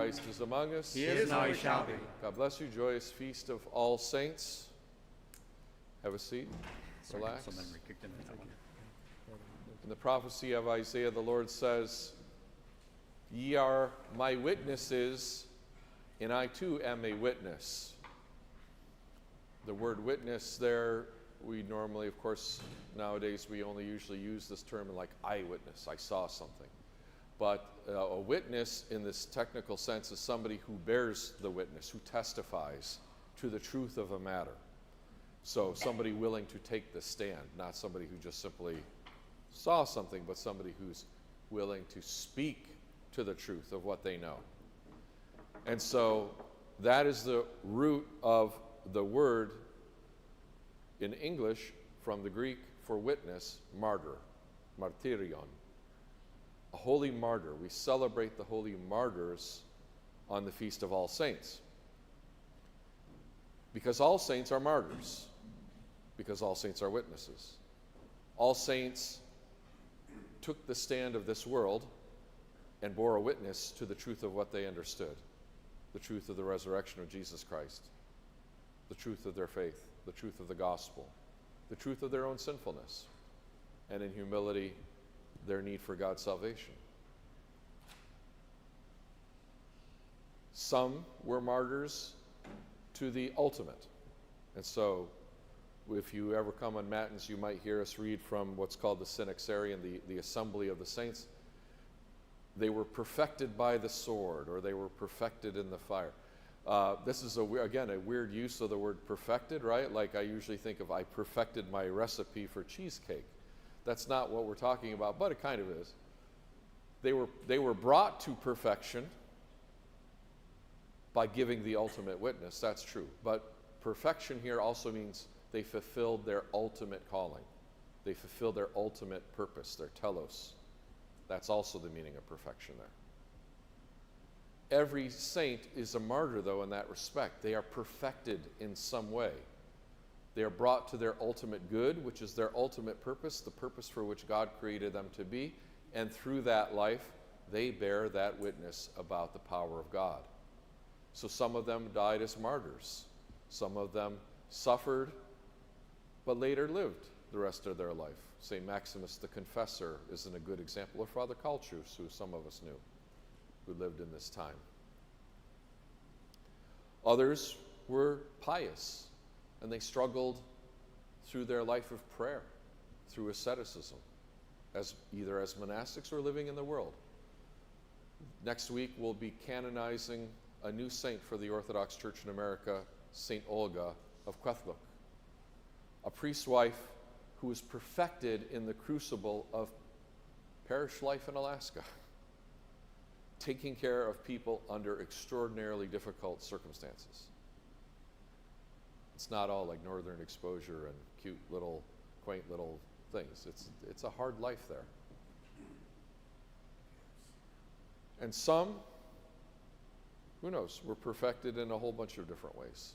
Christ is among us. He is, now he shall be. God bless you. Joyous Feast of All Saints. Have a seat. Relax. In the prophecy of Isaiah, the Lord says, "Ye are my witnesses, and I too am a witness." The word witness there, we normally, of course, nowadays we only usually use this term in like eyewitness. I saw something. But a witness in this technical sense is somebody who bears the witness, who testifies to the truth of a matter. So somebody willing to take the stand, not somebody who just simply saw something, but somebody who's willing to speak to the truth of what they know. And so that is the root of the word in English from the Greek for witness, martyr, martyrion. A holy martyr. We celebrate the holy martyrs on the Feast of All Saints. Because all saints are martyrs. Because all saints are witnesses. All saints took the stand of this world and bore a witness to the truth of what they understood. The truth of the resurrection of Jesus Christ. The truth of their faith. The truth of the gospel. The truth of their own sinfulness. And in humility, their need for God's salvation. Some were martyrs to the ultimate. And so, if you ever come on Matins, you might hear us read from what's called the Synaxarion, the Assembly of the Saints. They were perfected by the sword, or they were perfected in the fire. This is, again, a weird use of the word perfected, right? Like I usually think of, I perfected my recipe for cheesecake. That's not what we're talking about, but it kind of is. They were brought to perfection by giving the ultimate witness. That's true. But perfection here also means they fulfilled their ultimate calling. They fulfilled their ultimate purpose, their telos. That's also the meaning of perfection there. Every saint is a martyr, though, in that respect. They are perfected in some way. They are brought to their ultimate good, which is their ultimate purpose, the purpose for which God created them to be. And through that life, they bear that witness about the power of God. So some of them died as martyrs. Some of them suffered, but later lived the rest of their life. St. Maximus the Confessor isn't a good example, or Father Calchus, who some of us knew, who lived in this time. Others were pious, and they struggled through their life of prayer, through asceticism, either as monastics or living in the world. Next week, we'll be canonizing a new saint for the Orthodox Church in America, St. Olga of Kwethluk, a priest's wife who was perfected in the crucible of parish life in Alaska, taking care of people under extraordinarily difficult circumstances. It's not all like northern exposure and cute little, quaint little things. It's a hard life there. And some, who knows, were perfected in a whole bunch of different ways.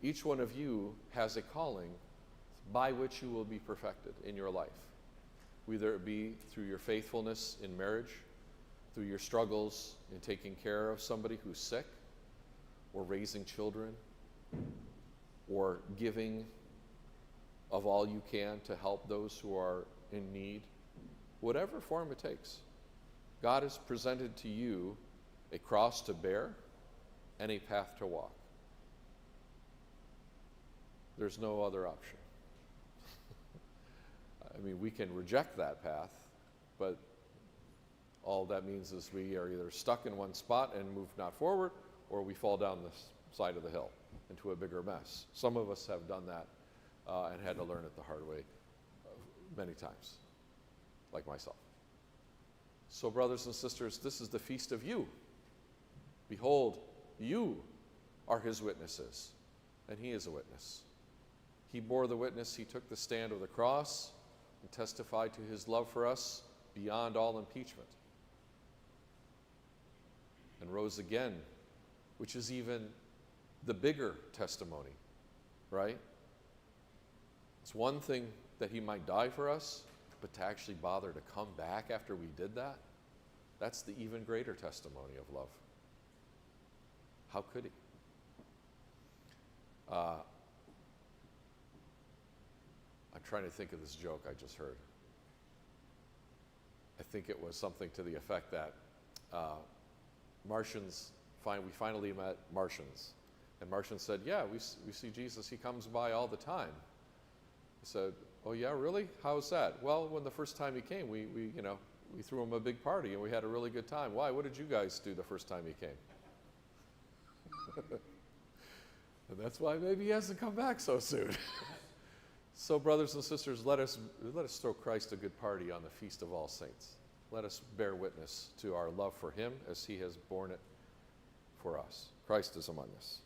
Each one of you has a calling by which you will be perfected in your life, whether it be through your faithfulness in marriage, through your struggles in taking care of somebody who's sick, or raising children, or giving of all you can to help those who are in need, whatever form it takes. God has presented to you a cross to bear and a path to walk. There's no other option. I mean, we can reject that path, but all that means is we are either stuck in one spot and move not forward, or we fall down the side of the hill into a bigger mess. Some of us have done that and had to learn it the hard way many times, like myself. So, brothers and sisters, this is the feast of you. Behold, you are his witnesses, and he is a witness. He bore the witness, he took the stand of the cross, and testified to his love for us beyond all impeachment, and rose again, which is even the bigger testimony, right? It's one thing that he might die for us, but to actually bother to come back after we did that, That's the even greater testimony of love. How could he? I'm trying to think of this joke I just heard. I think it was something to the effect that we finally met Martians. And Martians said, yeah, we see Jesus, he comes by all the time. I said, oh yeah, really? How's that? Well, when the first time he came, we threw him a big party and we had a really good time. Why? What did you guys do the first time he came? And that's why maybe he hasn't come back so soon. So brothers and sisters, let us throw Christ a good party on the Feast of All Saints. Let us bear witness to our love for him as he has borne it for us. Christ is among us.